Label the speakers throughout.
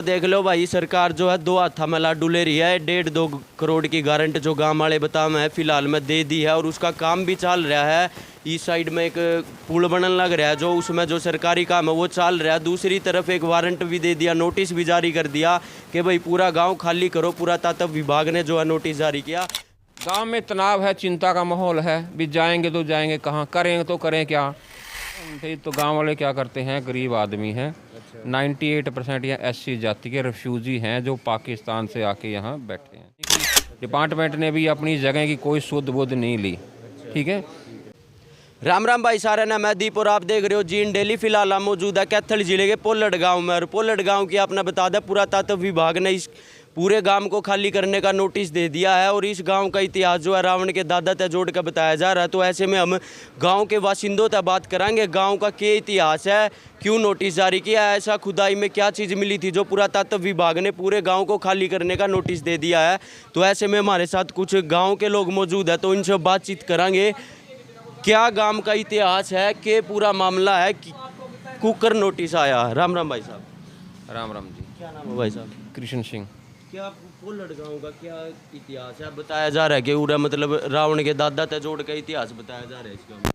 Speaker 1: देख लो भाई, सरकार जो है दो हाथा में लाडू ले रही है। 1.5-2 करोड़ की गारंट जो गांव वाले बता में फिलहाल में दे दी है और उसका काम भी चल रहा है। इस साइड में एक पुल बनने लग रहा है, जो उसमें जो सरकारी काम है वो चल रहा है। दूसरी तरफ एक वारंट भी दे दिया, नोटिस भी जारी कर दिया कि भाई पूरा गाँव खाली करो। पुरातत्व विभाग ने जो है नोटिस जारी किया।
Speaker 2: गांव में तनाव है, चिंता का माहौल है। भी जाएंगे तो जाएंगे कहाँ, करेंगे तो करें क्या। फिर तो गांव वाले क्या करते हैं, गरीब आदमी हैं। 98% यहाँ एससी जाति के रेफ्यूजी हैं जो पाकिस्तान से आके यहाँ बैठे हैं। डिपार्टमेंट ने भी अपनी जगह की कोई सुध बुध नहीं ली। ठीक है।
Speaker 1: राम राम भाई सारे ना, मैं दीप और आप देख रहे हो जीन डेली। फिलहाल हम मौजूद है कैथल जिले के पोलड़ गांव में। और पोलड़ गांव की आपने बता दें, पुरातत्व विभाग ने इस पूरे गांव को खाली करने का नोटिस दे दिया है। और इस गांव का इतिहास जो है रावण के दादा तक जोड़ कर बताया जा रहा है। तो ऐसे में हम गांव के बाशिंदों तक बात करेंगे, गांव का क्या इतिहास है, क्यों नोटिस जारी किया है, ऐसा खुदाई में क्या चीज़ मिली थी जो पुरातत्व विभाग ने पूरे गाँव को खाली करने का नोटिस दे दिया है। तो ऐसे में हमारे साथ कुछ गाँव के लोग मौजूद है, तो इनसे बातचीत करेंगे। क्या गांव का इतिहास है, के पूरा मामला है, कुकर नोटिस आया। राम राम भाई साहब।
Speaker 2: राम राम जी।
Speaker 1: क्या नाम है भाई साहब?
Speaker 2: कृष्ण सिंह।
Speaker 1: क्या पोलड़ गांव का क्या इतिहास है? बताया जा रहा है कि पूरा मतलब रावण के दादा तक जोड़ का इतिहास बताया जा रहा है इस गाँव में।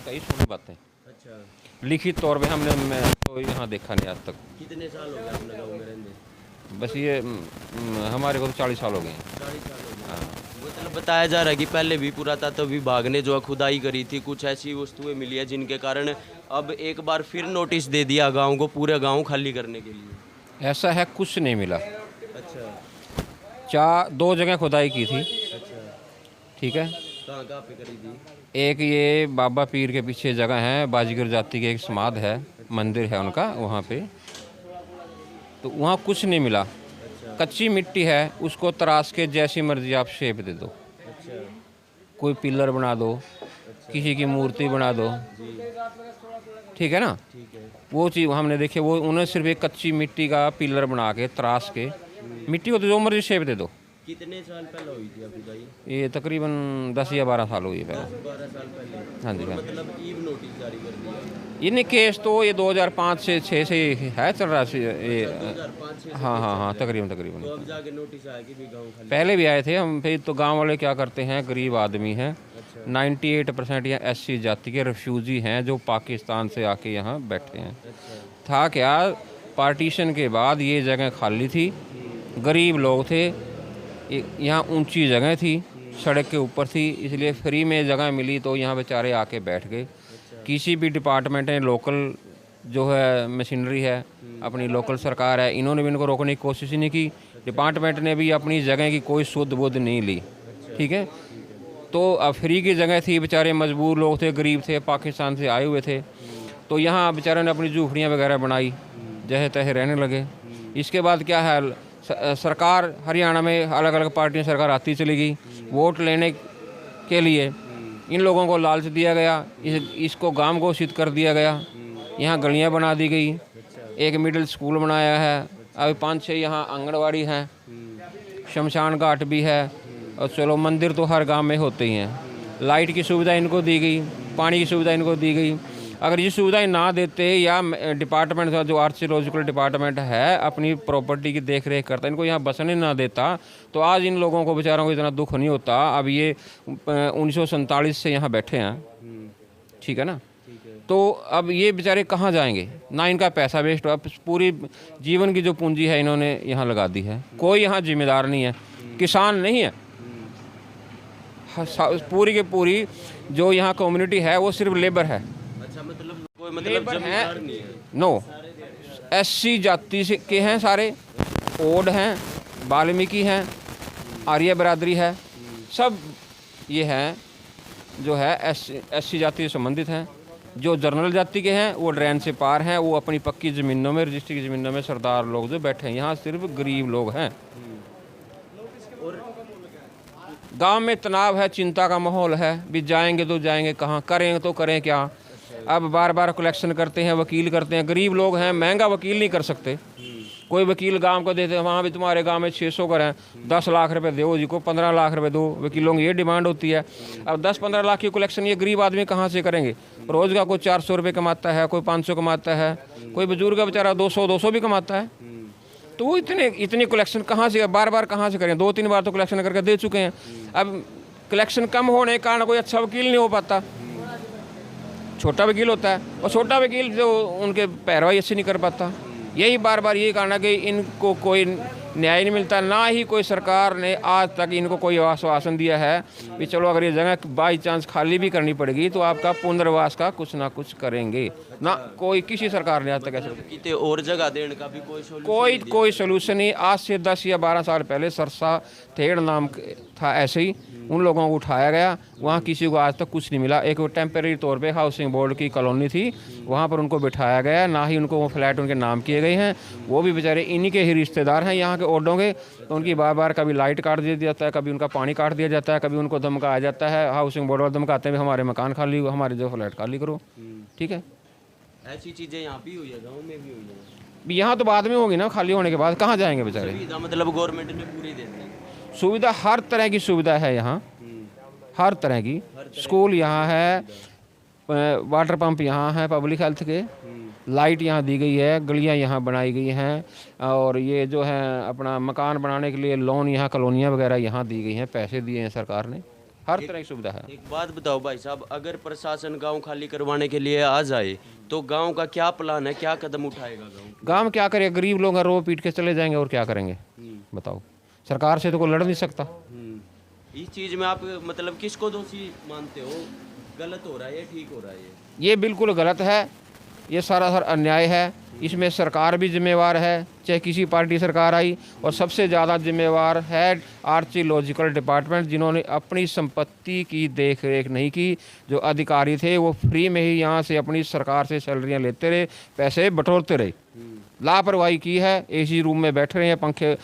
Speaker 2: कई सुनी बातें
Speaker 1: अच्छा,
Speaker 2: लिखित तौर पे हमने मैं तो यहाँ देखा नहीं आज तक।
Speaker 1: कितने साल हो गए अपने गाँव में रहने?
Speaker 2: बस ये हमारे को तो 40 साल हो गए हैं।
Speaker 1: 40 साल हो गए।
Speaker 2: हाँ।
Speaker 1: मतलब बताया जा रहा है कि पहले भी पुरातत्व विभाग ने जो है खुदाई करी थी, कुछ ऐसी वस्तुएं मिली है जिनके कारण अब एक बार फिर नोटिस दे दिया गांव को, पूरे गांव खाली करने के लिए।
Speaker 2: ऐसा है, कुछ नहीं मिला।
Speaker 1: अच्छा।
Speaker 2: 2 जगह खुदाई की थी।
Speaker 1: अच्छा,
Speaker 2: ठीक है।
Speaker 1: कहाँ कहाँ पे करी थी?
Speaker 2: एक ये बाबा पीर के पीछे जगह है, बाजीगर जाति के एक समाध है, मंदिर है उनका वहाँ पे। तो वहाँ कुछ नहीं मिला। कच्ची मिट्टी है, उसको तराश के जैसी मर्जी आप शेप दे दो।
Speaker 1: अच्छा।
Speaker 2: कोई पिलर बना दो, किसी की मूर्ति बना दो। ठीक है ना।
Speaker 1: ठीक है।
Speaker 2: वो चीज़ हमने देखी, वो उन्हें सिर्फ एक कच्ची मिट्टी का पिलर बना के तराश के मिट्टी को तो जो मर्जी शेप दे दो।
Speaker 1: कितने साल पहले हुई थी खुदाई?
Speaker 2: ये तकरीबन 10 या 12 साल हुई है पहले।
Speaker 1: 12 साल पहले।
Speaker 2: हाँ जी। हाँ।
Speaker 1: मतलब ईव नोटिस जारी कर दिया।
Speaker 2: इन्हें केस तो ये 2005 से 6 से है चल रहा है ये।
Speaker 1: 2005 से।
Speaker 2: हाँ, तकरीबन
Speaker 1: तो अब जाके नोटिस आया कि भी गाँव खाली।
Speaker 2: पहले भी आए थे हम। फिर तो गांव वाले क्या करते हैं, गरीब आदमी हैं। 98% यहाँ एससी जाति के रेफ्यूजी हैं जो पाकिस्तान से आके यहाँ बैठे हैं। था क्या, पार्टीशन के बाद ये जगह खाली थी, गरीब लोग थे, यहाँ ऊंची जगह थी, सड़क के ऊपर थी, इसलिए फ्री में जगह मिली तो यहाँ बेचारे आके बैठ गए। किसी भी डिपार्टमेंट ने, लोकल जो है मशीनरी है, अपनी लोकल सरकार है, इन्होंने भी इनको रोकने की कोशिश ही नहीं की। डिपार्टमेंट ने भी अपनी जगह की कोई सुध बुध नहीं ली। ठीक है। तो अब फ्री की जगह थी, बेचारे मजबूर लोग थे, गरीब थे, पाकिस्तान से आए हुए थे, तो यहाँ बेचारों ने अपनी झूपड़ियाँ वगैरह बनाई, जहे तहे रहने लगे। इसके बाद क्या है, सरकार हरियाणा में अलग अलग पार्टियाँ सरकार आती चली गई। वोट लेने के लिए इन लोगों को लालच दिया गया, इसको गांव घोषित कर दिया गया, यहाँ गलियाँ बना दी गई, एक मिडिल स्कूल बनाया है, अभी 5-6 यहाँ आंगनवाड़ी हैं, शमशान घाट भी है, और चलो मंदिर तो हर गांव में होते ही हैं। लाइट की सुविधा इनको दी गई, पानी की सुविधा इनको दी गई। अगर ये सुविधाएं ना देते, या डिपार्टमेंट जो आर्कियोलॉजिकल डिपार्टमेंट है अपनी प्रॉपर्टी की देख रेख करता, इनको यहाँ बसने ना देता, तो आज इन लोगों को बेचारों को इतना दुख नहीं होता। अब ये 1947 से यहाँ बैठे हैं। ठीक है ना। तो अब ये बेचारे कहाँ जाएंगे, ना इनका पैसा वेस्ट हो, पूरी जीवन की जो पूंजी है इन्होंने यहाँ लगा दी है। कोई यहाँ जिम्मेदार नहीं है, किसान नहीं है, पूरी की पूरी जो यहाँ कम्युनिटी है वो सिर्फ लेबर है।
Speaker 1: अच्छा, मतलब कोई मतलब जमींदार नहीं है।
Speaker 2: नो, एससी जाति से के हैं सारे, ओड हैं, वाल्मीकि हैं, आर्य बरादरी है, सब ये हैं जो है एससी जाति से संबंधित हैं। जो जनरल जाति के हैं वो ड्रेन से पार हैं, वो अपनी पक्की ज़मीनों में, रजिस्ट्री की ज़मीनों में सरदार लोग जो बैठे हैं। यहाँ सिर्फ गरीब लोग हैं। गांव में तनाव है, चिंता का माहौल है। भी जाएंगे तो जाएंगे कहाँ, करेंगे तो करें क्या। अब बार बार कलेक्शन करते हैं, वकील करते हैं, गरीब लोग हैं, महंगा वकील नहीं कर सकते। कोई वकील गांव को देते हैं, वहाँ भी तुम्हारे गांव में 600 घर हैं, 10 लाख रुपए दो जी को, 15 लाख रुपए दो, वकीलों की ये डिमांड होती है। अब 10-15 लाख की कलेक्शन ये गरीब आदमी कहाँ से करेंगे? रोज़ का कोई 400 रुपये कमाता है, कोई 500 कमाता है, कोई बुजुर्ग का बेचारा 200 भी कमाता है। तो वो इतनी कलेक्शन कहाँ से, बार बार कहाँ से करें? 2-3 बार तो कलेक्शन करके दे चुके हैं। अब कलेक्शन कम होने के कारण कोई अच्छा वकील नहीं हो पाता, छोटा वकील होता है, और छोटा वकील जो उनके पैरवाई अच्छी नहीं कर पाता। यही बार बार यही कहना कि इनको कोई न्याय नहीं मिलता, ना ही कोई सरकार ने आज तक इनको कोई आश्वासन दिया है कि चलो अगर ये जगह बाई चांस खाली भी करनी पड़ेगी तो आपका पुनर्वास का कुछ ना कुछ करेंगे। ना कोई किसी सरकार ने आज तक ऐसा
Speaker 1: कितने और जगह देने का भी कोई
Speaker 2: सोल्यूशन नहीं। आज से 10 या 12 साल पहले सरसा थेड़ नाम था, ऐसे ही उन लोगों को उठाया गया, वहाँ किसी को आज तक कुछ नहीं मिला। एक टेम्परेरी तौर पे हाउसिंग बोर्ड की कॉलोनी थी, वहाँ पर उनको बिठाया गया, ना ही उनको वो फ्लैट उनके नाम किए गए हैं। वो भी बेचारे इन्हीं के ही रिश्तेदार हैं यहाँ के ओडों के, तो उनकी बार बार कभी लाइट काट दिया जाता है, कभी उनका पानी काट दिया जाता है, कभी उनको धमकाया जाता है। हाउसिंग बोर्ड वाले धमकाते हैं हमारे मकान खाली, हमारे जो फ्लैट खाली करो। ठीक है,
Speaker 1: ऐसी चीज़ें यहाँ भी हुई है, गाँव में भी हुई है।
Speaker 2: यहाँ तो बाद में होगी ना, खाली होने के बाद कहाँ जाएंगे बेचारे?
Speaker 1: मतलब गवर्नमेंट ने पूरी दे दी
Speaker 2: सुविधा, हर तरह की सुविधा है यहाँ, हर तरह की। स्कूल यहाँ है, वाटर पंप यहाँ है पब्लिक हेल्थ के, लाइट यहाँ दी गई है, गलियाँ यहाँ बनाई गई हैं, और ये जो है अपना मकान बनाने के लिए लोन यहाँ कॉलोनियाँ वगैरह यहाँ दी गई हैं, पैसे दिए हैं सरकार ने, हर तरह की सुविधा है।
Speaker 1: एक बात बताओ भाई साहब, अगर प्रशासन गांव खाली करवाने के लिए आ जाए तो गांव का क्या प्लान है, क्या कदम उठाएगा
Speaker 2: गांव क्या करे? गरीब लोग रो पीट के चले जाएंगे और क्या करेंगे बताओ? सरकार से तो कोई लड़ नहीं सकता।
Speaker 1: इस चीज़ में आप मतलब किसको दोषी मानते हो? गलत हो रहा है या ठीक हो रहा है?
Speaker 2: ये बिल्कुल गलत है, ये सारा अन्याय है। इसमें सरकार भी जिम्मेवार है, चाहे किसी पार्टी सरकार आई, और सबसे ज़्यादा जिम्मेवार है आर्कियोलॉजिकल डिपार्टमेंट, जिन्होंने अपनी संपत्ति की देख रेख नहीं की। जो अधिकारी थे वो फ्री में ही यहाँ से अपनी सरकार से सैलरियाँ लेते रहे, पैसे बटोरते रहे। लापरवाही की है, एसी रूम में बैठ रहे हैं, पंखे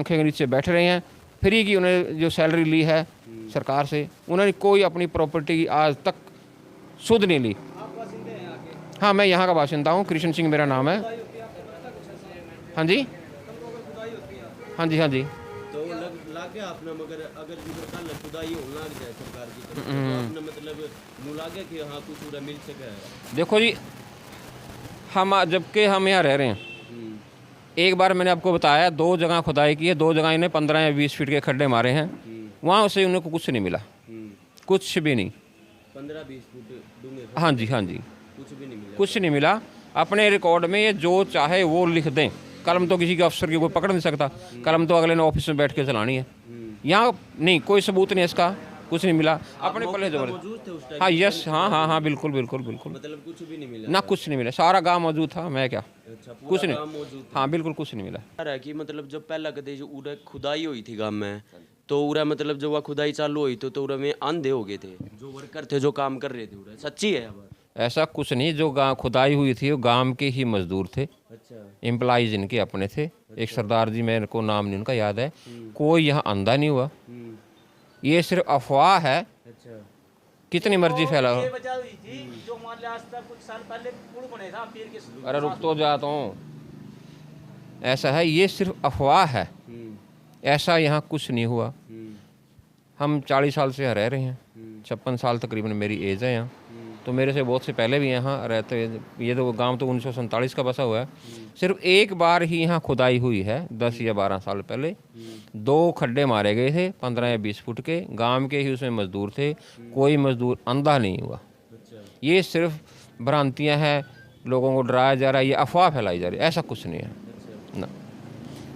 Speaker 2: के नीचे बैठ रहे हैं, फ्री की उन्हें जो सैलरी ली है सरकार से, उन्होंने कोई अपनी प्रॉपर्टी आज तक सुध नहीं ली। हाँ, मैं यहाँ का बाशिंदा हूँ, कृष्ण सिंह मेरा नाम है। हाँ जी, हाँ जी, हाँ जी।
Speaker 1: तो लग गया अपना, मगर अगर कल खुदाई होने लग जाए सरकार की तरफ से, तो अपना मतलब मुँह लागे कि हाँ कुछ पूरा मिल सके। देखो
Speaker 2: जी, हम जबकि हम यहाँ रह रहे हैं, एक बार मैंने आपको बताया 2 जगह खुदाई की है, 2 जगह इन्हें 15 या 20 फीट के खड्डे मारे हैं, वहाँ से उनको कुछ नहीं मिला, कुछ भी नहीं।
Speaker 1: 15-20 फुट डूंगे?
Speaker 2: हाँ जी, हाँ जी,
Speaker 1: कुछ भी नहीं मिला,
Speaker 2: कुछ नहीं मिला। अपने रिकॉर्ड में ये जो चाहे वो लिख दें, कलम तो किसी के अफसर की कोई पकड़ नहीं सकता, कलम तो अगले ने ऑफिस में बैठ के चलानी है। यहाँ नहीं, कोई सबूत नहीं इसका, कुछ नहीं मिला। अपने पहले जबरदस्त, हाँ यस, हाँ हाँ हाँ, बिल्कुल बिल्कुल बिल्कुल,
Speaker 1: मतलब कुछ भी नहीं मिला
Speaker 2: ना, कुछ नहीं मिला। सारा गांव मौजूद था, मैं क्या, कुछ नहीं, हाँ बिल्कुल कुछ नहीं मिला।
Speaker 1: है कि मतलब जब पहला कदे जो उरे खुदाई हुई थी गांव में, तो उरा मतलब जब वह खुदाई चालू हुई तो उरा में अंधे हो गए थे जो वर्कर थे, जो काम कर रहे थे। उरा सच्ची है?
Speaker 2: ऐसा कुछ नहीं, जो गाँव खुदाई हुई थी वो गांव के ही मजदूर थे।
Speaker 1: अच्छा,
Speaker 2: एम्प्लॉइज इनके अपने थे। एक सरदार जी, मेरे को नाम नहीं उनका याद है। कोई यहाँ अंधा नहीं हुआ, ये सिर्फ अफवाह है।
Speaker 1: अच्छा,
Speaker 2: कितनी मर्जी फैला हो।
Speaker 3: जो हमारे आज तक कुछ साल पहले पुल बने था पीर के।
Speaker 2: अरे रुक तो जाता हूँ, ऐसा है, ये सिर्फ अफवाह है, ऐसा यहाँ कुछ नहीं हुआ। हम 40 साल से यहाँ रह रहे हैं, 56 साल तकरीबन मेरी एज है यहाँ, तो मेरे से बहुत से पहले भी यहाँ रहते। ये तो गांव तो 1947 का बसा हुआ है। सिर्फ एक बार ही यहाँ खुदाई हुई है 10 या 12 साल पहले, 2 खड्डे मारे गए थे 15 या 20 फुट के, गांव के ही उसमें मजदूर थे, कोई मजदूर अंधा नहीं हुआ। ये सिर्फ भ्रांतियाँ हैं, लोगों को डराया जा रहा है, ये अफवाह फैलाई जा रही है, ऐसा कुछ नहीं है ना।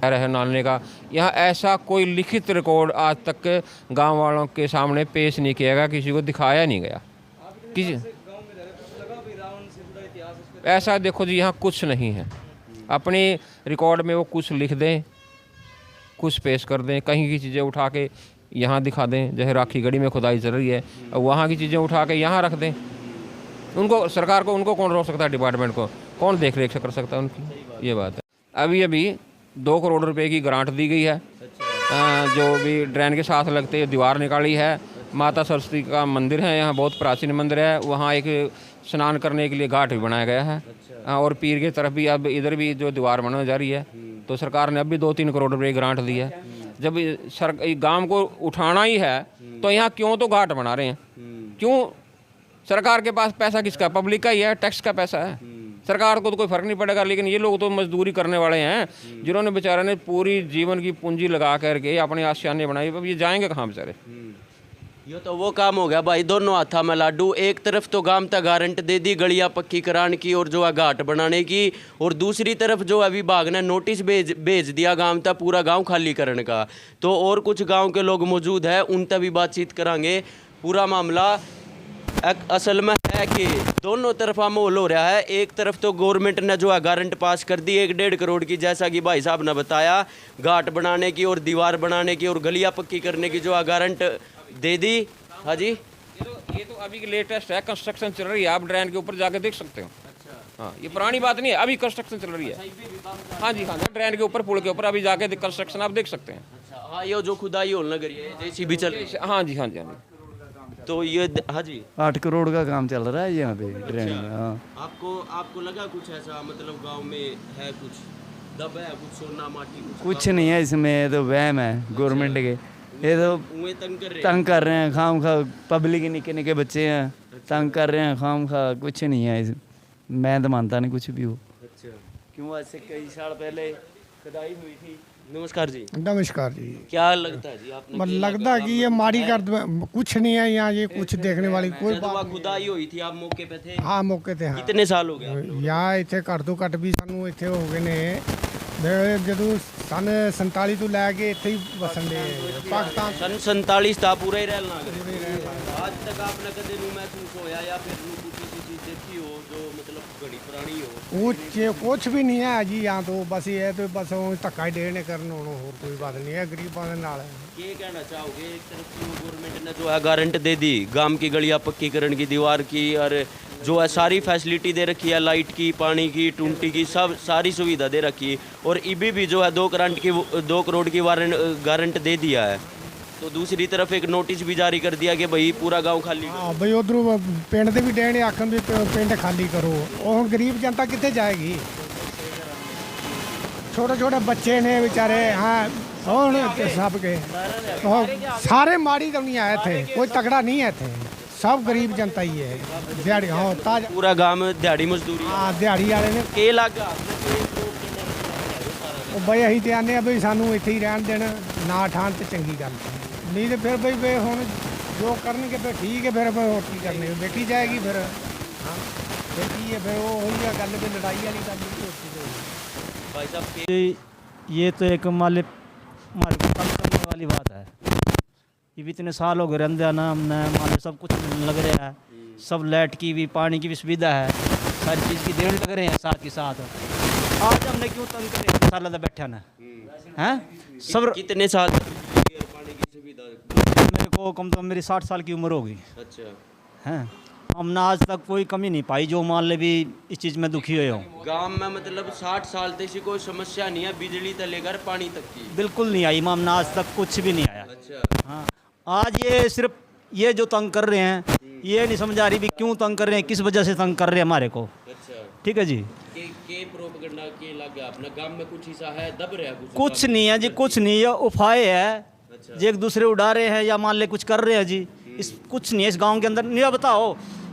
Speaker 2: रहे नालने का यहाँ ऐसा कोई लिखित रिकॉर्ड आज तक गांव वालों के सामने पेश नहीं किया गया, किसी को दिखाया नहीं गया किसी। ऐसा देखो जी, यहाँ कुछ नहीं है। अपने रिकॉर्ड में वो कुछ लिख दें, कुछ पेश कर दें, कहीं की चीज़ें उठा के यहाँ दिखा दें, जैसे राखी गढ़ी में खुदाई चल रही है, वहाँ की चीज़ें उठा के यहाँ रख दें। उनको, सरकार को, उनको कौन रोक सकता है? डिपार्टमेंट को कौन देख रेख कर सकता है उनकी? ये बात है। अभी 2 करोड़ रुपए की ग्रांट दी गई है, जो भी ड्रेन के साथ लगते दीवार निकाली है। माता सरस्वती का मंदिर है यहाँ, बहुत प्राचीन मंदिर है, वहाँ एक स्नान करने के लिए घाट भी बनाया गया है। हाँ, और पीर की तरफ भी अब इधर भी जो दीवार बनाने जा रही है, तो सरकार ने अब भी 2-3 करोड़ रुपए ग्रांट दी है। जब गांव को उठाना ही है तो यहाँ क्यों तो घाट बना रहे हैं? क्यों? सरकार के पास पैसा किसका? पब्लिक का ही है, टैक्स का पैसा है। सरकार को तो कोई फर्क नहीं पड़ेगा, लेकिन ये लोग तो मजदूरी करने वाले हैं, जिन्होंने बेचारे ने पूरी जीवन की पूंजी लगा करके अपने आशियाने बनाई। अब ये जाएंगे कहाँ बेचारे?
Speaker 1: ये तो वो काम हो गया भाई, दोनों हाथा में लाडू। एक तरफ तो गांव तक गारंट दे दी गलियां पक्की कराने की और जो है घाट बनाने की, और दूसरी तरफ जो है विभाग ने नोटिस भेज दिया गांव तक पूरा गांव खाली करने का। तो और कुछ गांव के लोग मौजूद हैं, उनसे भी बातचीत करांगे। पूरा मामला असल में है कि दोनों तरफा माहौल हो रहा है। एक तरफ तो गवर्नमेंट ने जो है गारंट पास कर दी 1-1.5 करोड़ की, जैसा कि भाई साहब ने बताया, घाट बनाने की और दीवार बनाने की और गलियां पक्की करने की जो है गारंट दे दी। हाँ जी,
Speaker 2: ये तो अभी की लेटेस्ट है, कंस्ट्रक्शन चल रही है, आप ड्रेन के ऊपर जाके देख सकते हो। हाँ, ये पुरानी बात नहीं है, अभी कंस्ट्रक्शन चल रही है। हाँ जी, हाँ, ड्रेन के ऊपर, पुल के ऊपर अभी जाके कंस्ट्रक्शन आप देख सकते हैं।
Speaker 1: हाँ, ये जो खुदाई होने लग रही है, जैसी भी चल रही है।
Speaker 2: हाँ जी, हाँ जी, हाँ जी।
Speaker 1: तो ये हाँ जी
Speaker 4: 8 करोड़ का काम चल रहा है यहाँ पे ड्रेन में। हाँ,
Speaker 1: आपको लगा कुछ ऐसा, मतलब गांव में है कुछ दब है, कुछ सोना माटी
Speaker 4: कुछ नहीं है इसमें, ये तो वहम है गवर्नमेंट के। ये तो तंग कर रहे हैं खाम खा, पब्लिक के निके निके बच्चे हैं, तंग कर रहे हैं खाम खा। कुछ नहीं है मैं तो मानता नहीं कुछ भी हो।
Speaker 1: अच्छा, क्यों ऐसे कई साल पहले खुदाई हुई थी। नमस्कार जी।
Speaker 5: नमस्कार जी।
Speaker 1: क्या लगता है जी आपने?
Speaker 5: मतलब लगता है कि ये मारी कर कुछ नहीं है यहाँ, ये कुछ देखने वाली कोई बात।
Speaker 1: खुदाई हुई थी, आप मौके पे थे?
Speaker 5: हाँ, मौके थे। हाँ,
Speaker 1: कितने साल हो गए
Speaker 5: यहाँ इतने घट तो घट भी सानू इतने हो गए ने ਜਦੋਂ सन 47 ਤੋਂ ਲੈ ਕੇ ਇੱਥੇ ਹੀ ਵਸਣ ਦੇ ਪਾਕਿਸਤਾਨ।
Speaker 1: सन 47 था पूरा ही रहना। आज तक आपने कदे नू महसूस होया या फिर नू कुछ चीज देखी हो जो मतलब घड़ी पुरानी हो?
Speaker 5: ਕੁਛ ਵੀ ਨਹੀਂ ਹੈ ਜੀ यहाँ तो, बस ये तो बस ਧੱਕਾ ਹੀ ਦੇਣੇ ਕਰਨ ਹੁਣ, ਹੋਰ ਕੋਈ ਬਾਤ नहीं है गरीबां ਦੇ ਨਾਲ।
Speaker 1: ये कहना चाहोगे, एक तरफ की गवर्नमेंट ने जो है गारंट दे दी गांव की गलियां पक्की करण की, दीवार की, और जो है सारी फैसिलिटी दे रखी है, लाइट की, पानी की, टूंटी की, सब सारी सुविधा दे रखी, और ईबी भी जो है 2 करोड़ की गारंट दे दिया है। तो दूसरी तरफ एक नोटिस भी जारी कर दिया कि भाई पूरा गांव खाली करो।
Speaker 5: हाँ भाई, उधरों पिंड ਦੇ ਵੀ ਡੈਣ ਆਖਣ ਵੀ ਪਿੰਡ ਖਾਲੀ ਕਰੋ। ਉਹ ਹੁਣ ਗਰੀਬ ਜਨਤਾ ਕਿੱਥੇ ਜਾਏਗੀ? छोटे छोटे बच्चे ने बेचारे। हाँ, और सब के सारे माड़ी दुनिया है थे, कोई तगड़ा नहीं है थे, सब गरीब जनता ही है। दिहाड़ी हाँ ताज
Speaker 1: पूरा गांव दिहाड़ी मजदूरी।
Speaker 5: हाँ, दिहाड़ी वाले ने
Speaker 1: के लगा
Speaker 5: बई अं तो आने बई सानू इत्थे ही रहन देना, ना ठान तो चंगी गल नहीं, तो फिर बई वे हुण जो करनगे फिर ठीक है, फिर होर की करने देखी जाएगी फिर। हाँ, फिर की है फिर वो वही गल भी लड़ाई वाली गल
Speaker 1: भाई साहब
Speaker 6: ये तो एक हमारे को तंग करने वाली बात है। ये भी इतने साल हो गए रहते ना, हमने हमारे सब कुछ मिलने लग रहा है, सब लाइट की भी, पानी की भी सुविधा है, सारी चीज़ की देन लग रहे हैं साथ ही साथ। आज हमने क्यों तंग करे? इतने साल बैठा ना हैं सब।
Speaker 1: कितने साल पानी की सुविधा?
Speaker 6: मेरे को कम से कम मेरी 60 साल की उम्र होगी।
Speaker 1: अच्छा,
Speaker 6: हैं हमने आज तक कोई कमी नहीं पाई जो मान ले भी इस चीज़ में दुखी हुए हो।
Speaker 1: गांव में मतलब 60 साल तक से कोई समस्या नहीं है, बिजली से लेकर पानी तक की
Speaker 6: बिल्कुल नहीं आई हमने आज तक, कुछ भी नहीं आया।
Speaker 1: अच्छा,
Speaker 6: हाँ, आज ये सिर्फ ये जो तंग कर रहे हैं, ये नहीं समझ आ रही भी क्यों तंग कर रहे हैं, किस वजह से तंग कर रहे हैं हमारे को।
Speaker 1: अच्छा,
Speaker 6: ठीक है जी।
Speaker 1: के प्रोपेगेंडा के लग गया अपना गांव में कुछ हिस्सा है दब रहा है
Speaker 6: कुछ नहीं है जी, कुछ नहीं है, उफाए है जी, एक दूसरे उड़ा रहे हैं या मान ले कुछ कर रहे हैं जी। इस कुछ नहीं है इस गांव के अंदर। नहीं बताओ,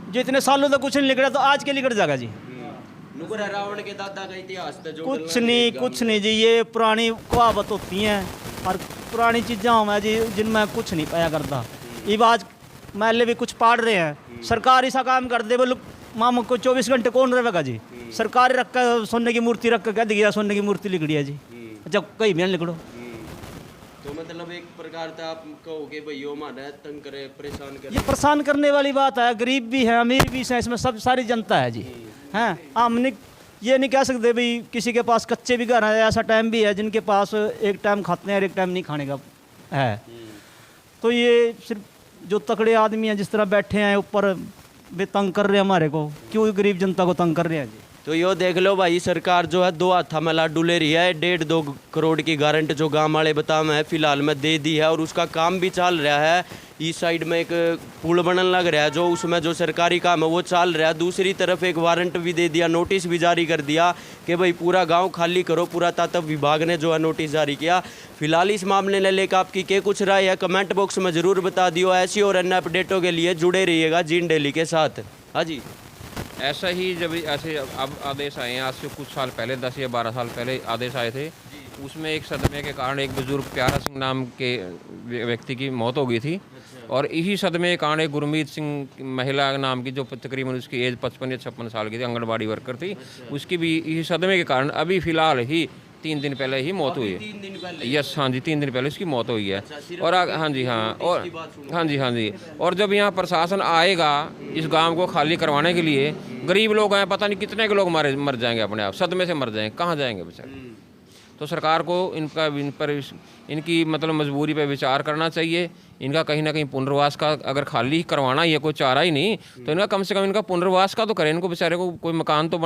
Speaker 6: जो इतने सालों तक कुछ नहीं लिखड़ा तो आज के लिखड़ जाएगा जी।
Speaker 1: रावण के दादा का इतिहास था जो
Speaker 6: कुछ नहीं जी, ये पुरानी कहावत होती हैं और पुरानी चीज़ें हैं जी, जिनमें कुछ नहीं पाया करता। ये आज महल्ले भी कुछ पाड़ रहे हैं, सरकार ऐसा काम कर दे बोलो मामा को 24 घंटे कौन रहेगा जी? सरकार रख कर सोने की मूर्ति रख कर कह दिया सोने की मूर्ति लिखड़ी है जी, जब कहीं भी लिखड़ो।
Speaker 1: तो मतलब एक प्रकार से आप कहोगे भाई हमारा तंग करे, परेशान करे।
Speaker 6: ये परेशान करने वाली बात है, गरीब भी है अमीर भी है, इसमें सब सारी जनता है जी। हैं हम ये नहीं कह सकते भाई किसी के पास कच्चे भी घर है, ऐसा टाइम भी है जिनके पास एक टाइम खाते हैं और एक टाइम नहीं खाने का है। तो ये सिर्फ जो तकड़े आदमी हैं जिस तरह बैठे हैं ऊपर वे तंग कर रहे हैं हमारे को, क्यों गरीब जनता को तंग कर रहे हैं जी?
Speaker 1: तो यो देख लो भाई, सरकार जो है 2 हाथा में लाडू ले रही है। 1.5-2 करोड़ की गारंटी जो गांव वाले बताओ है फिलहाल में दे दी है, और उसका काम भी चल रहा है। इस साइड में एक पुल बनने लग रहा है, जो उसमें जो सरकारी काम है वो चल रहा है। दूसरी तरफ एक वारंट भी दे दिया, नोटिस भी जारी कर दिया कि भाई पूरा गांव खाली करो। पुरातत्व विभाग ने जो है नोटिस जारी किया। फिलहाल इस मामले ने लेकर आपकी क्या कुछ राय है, कमेंट बॉक्स में ज़रूर बता दियो। ऐसी और अन्य अपडेटों के लिए जुड़े रहिएगा जीन डेली के साथ। हाँ जी,
Speaker 2: ऐसा ही जब ऐसे अब आदेश आए हैं, आज से कुछ साल पहले 10 या 12 साल पहले आदेश आए थे, उसमें एक सदमे के कारण एक बुजुर्ग प्यारा सिंह नाम के व्यक्ति की मौत हो गई थी। और इसी सदमे के कारण एक गुरमीत सिंह महिला नाम की, जो तकरीबन उसकी एज 55 या 56 साल की थी, आंगनबाड़ी वर्कर थी, उसकी भी इसी सदमे के कारण अभी फ़िलहाल ही 3 दिन पहले ही मौत हुई है। यस, हाँ जी, 3 दिन पहले उसकी मौत हुई है। और हाँ जी, हाँ, और हाँ जी, और जब यहाँ प्रशासन आएगा इस गांव को खाली करवाने के लिए, गरीब लोग हैं, पता नहीं कितने के लोग मर जाएंगे, अपने आप सदमे से मर जाएंगे, कहाँ जाएंगे बेचारे। तो सरकार को इनकी मतलब मजबूरी पे विचार करना चाहिए। इनका कहीं ना कहीं पुनर्वास का, अगर खाली करवाना ही है, कोई चारा ही नहीं, तो इनका कम से कम इनका पुनर्वास का तो करें। इनको बेचारे को कोई मकान तो